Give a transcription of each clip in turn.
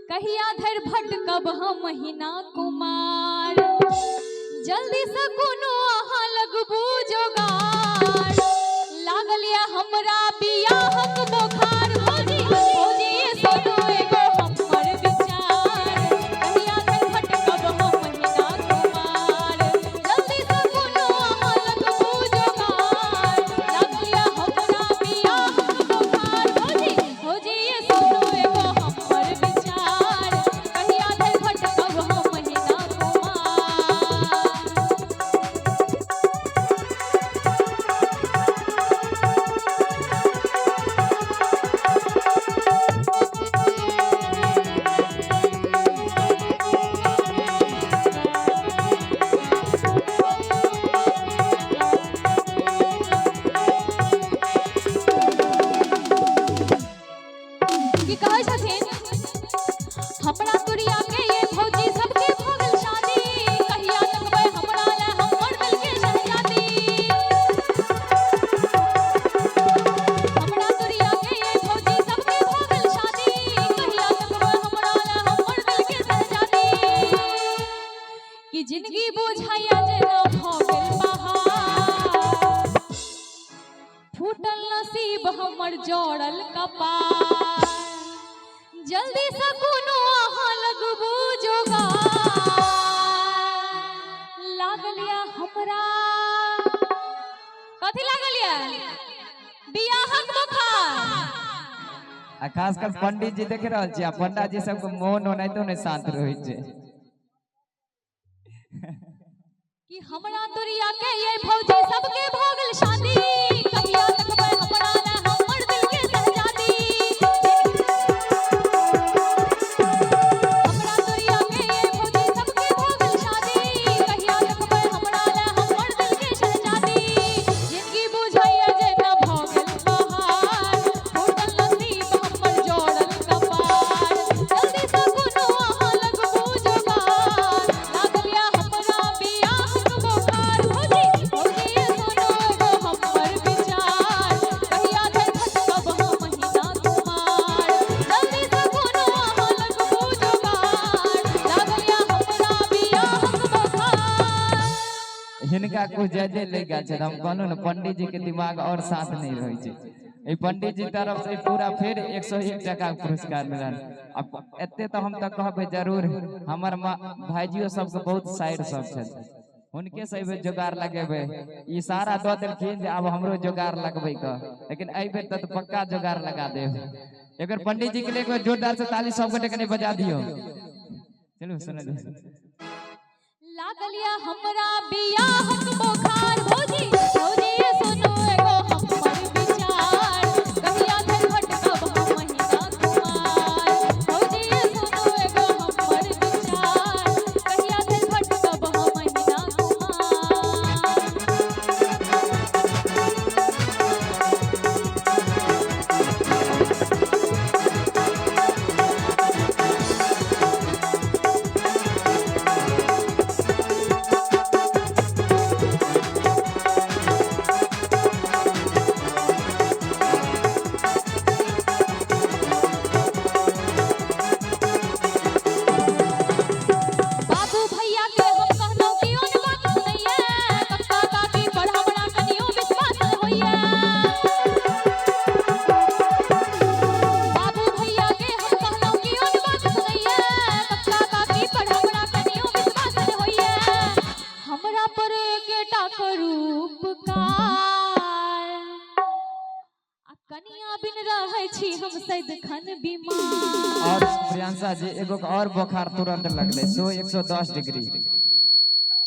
कहिया धर भटकब हम महीना कुमार जल्दी से कोनो अहाँ लगबू जोगार लागल या हमरा बियाहक बोखार भौजी भौजी सोनू एगो हमर विचार कहिया धर भटकब हम महीना कुमार जल्दी से कोनो अहाँ लगबू जोगार लागल या हमरा बियाहक बोखार भौजी भौजी सोनू एगो हमर विचार कहिया धर भटकब हम महीना कुमार की कहै छथिन हमरा तुरिया के ये भौजी सबके भगल शादी कहिया लगबै हमरा ले हमर दिल के शहजादी हमरा तुरिया के ये भौजी सबके भगल शादी कहिया लगबै हमरा ले हमर दिल के शहजादी कि जिंदगी बुझाइया जेना भगल बहार फूटल नसीब हमर जोड़ल कपार जल्दी से कोनो अहाँ लगबू जोगार लागल या हमरा कथी लागल या बियाहक बोखार खासकर पंडित जी देख रहल छी पंडा जी सबके मोन ओनाहितो नहीं शांत रहै छै कि हमरा तुरिया के ये भौजी सबके भगल शादी कहिया लगबै हमरा ले हमर दिल के शहजादी हमरा तुरिया के ये भौजी सबके भगल शादी कहिया लगबै हमरा ले हमर दिल के शहजादी जिंदगी बुझाइया जेना भगल बहार फूटल नसीब हमर जोड़ल कपार जल्दी से कोनो अहाँ लगबू जोगार लागल या हमरा बियाहक बोखार भौजी भौजी सोनू एगो हमर विचार कहिया धर भटकब हम महीना कुमार जल्दी से कोनो अहाँ लगबू जोगार लागल या हमरा बियाहक बोखार हिनका कुछ ज्यादा लग गया छै हम कहलहुँ ने पंडित जी के दिमाग और साथ नहीं रहै छै ई पंडित जी तरफ से पूरा फिर 101 टका पुरस्कार मिलल अब एते तो हम तक कहबै जरूर हमर भाईजियो सबके बहुत साइड सब छै उनके से भी जोगाड़ लगेबै इशारा दऽ देलखिन जे आब हमरो जोगाड़ लगबै क लेकिन एहि बेर तो पक्का जोगाड़ लगा देब एक बार पंडित जी के लिए एक बार जोरदार से ताली सब गोटे कने बजा दियो चलू सुन लागल या हमरा बियाहक बोखार भौजी भौजी सोनू एगो हमर विचार कहिया धर भटकब हम महीना कुमार भौजी सोनू एगो हमर विचार कहिया धर भटकब हम महीना बाबू भैया के हम कहलहुँ कि ओन बात सुनैया कक्का काकी पर हमरा कनियो विश्वास होइया बाबू भैया के हम कहलहुँ कि ओन बात सुनैया कक्का काकी पर हमरा कनियो विश्वास होइया हमरा पर एकटा करू उपकार आ कनिया बिन रहै छी हम सदिखन बीमार और प्रियांशा जी एगो और बुखार तुरंत लगले 110 डिग्री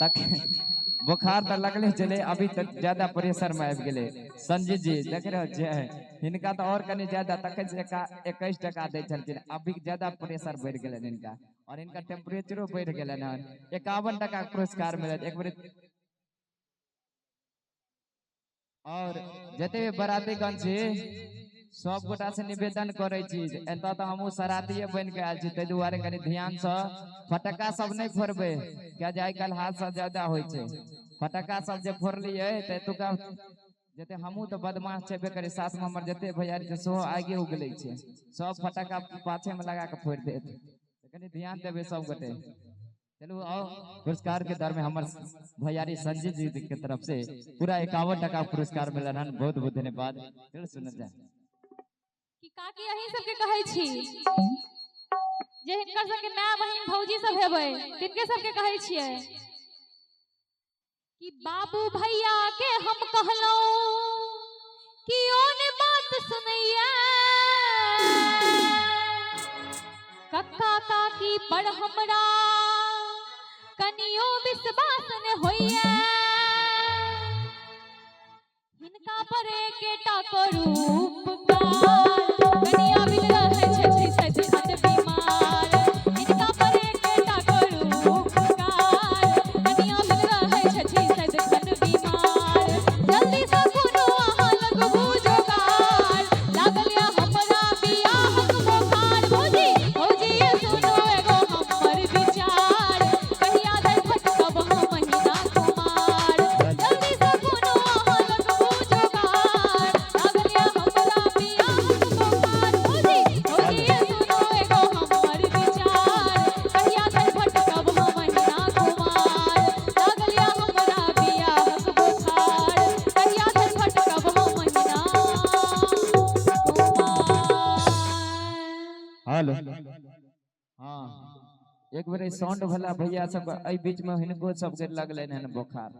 तक बुखार तो लगले चले अभी तक ज्यादा प्रेशर में आबि गेले संजीत जी देख रहे छियै हिनका तो और कनी ज्यादा तक 21 टका दै छलखिन अभी ज्यादा प्रेशर बढ़ गेले इनका और इनका टेम्परेचरो बढ़ गेले हन 51 टका पुरस्कार मिलत एक बार और जते भी बरातीगण छी सब गोटा से निवेदन करे छी एतऽ तो हमहूँ सरातिये बन के आयल छी ताहि दुआरे कनी ध्यान से फटक्का सब नहीं फोड़बे क्या जे आइ काल्हि हादसा ज्यादा होइ छै फटक्का सब जे फोड़लियै तऽ एतुका जते हमू तो बदमाश छेबे करे साथ में हमर जते भैयारी छै सेहो आगे उगलै छै सब फटाका पाछे में लगा के फोड़ देत। कनी ध्यान देवे सब गोटे। चलो आओ पुरस्कार के दर में हमार भैयारी संजय जी के तरफ से पूरा 51 टका पुरस्कार मिला हन। बहुत बहुत धन्यवाद। चलो सुनल जाए कि काकी अहीं सबके कहै छी जे हिनकर सबके माय बहिन भौजी सब हेबै तिनके सबके कहै छियै कि बाबू भैया के हम कहलौ कि ओने बात सुनैया कक्का काकी पर हमरा कनियो विश्वास न होइया हिनका पर एकेटा करू उपकार कनिया बिन रहै छै सज खत बीमार हिनका पर एकेटा करू उपकार कनिया बिन रहै छै सज खत बीमार जल्दी से कोनो अहाँ लगबू जोगार लागल या हमरा बियाहक बोखार भौजी भौजी ये सुनो एगो हमर विचार कहिया धरि भटकब हम महीना कुमार जल्दी से कोनो अहाँ लगबू जोगार लागल या हमरा बियाहक बोखार भौजी भौजी ये सुनो एगो हमर विचार कहिया धरि भटकब हम महीना कुमार लागल या हमरा बियाहक बोखार कहिया धरि भटकब हम महीना हेलो हाँ एक बेर साउंड वाला भैया सब एहि बीच में हिनको सबके लगले हन बुखार।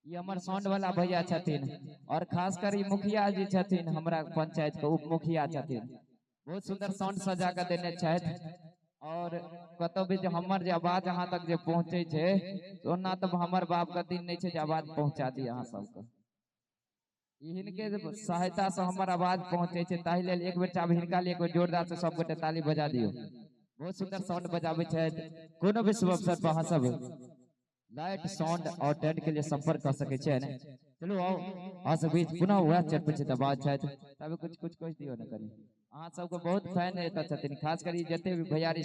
ये हमर साउंड वाला भैया छथिन और खास कर ई मुखिया जी छथिन हमरा पंचायत के उप मुखिया छथिन। बहुत सुंदर साउंड सजा के देने छथि और कतौ भी जो हमर जे आवाज अहाँ तक जे पहुंचे छै ओना तो हमर बाप के दिन नहीं छै जे आवाज पहुंचा दी अहाँ सबके। हिनके सहायता से हमर आवाज पहुंचे छै ताहि लेल एक बेर चाहे हिनका लिए एक बेर जोरदार से सब गोटे ताली बजा दियो। बहुत सुंदर साउंड बजाबै छथि। कोनो भी शुभ अवसर पर अहाँ सब लाइट साउंड और टेंट के लिए संपर्क कर सके छै ने। चलो आओ अहाँ सब बीच पुनः वह चटपट आवाज छथि तब कुछ दियो न करी। अहाँ सबके बहुत फैन एतऽ छथिन खास कर जते भी भैयारी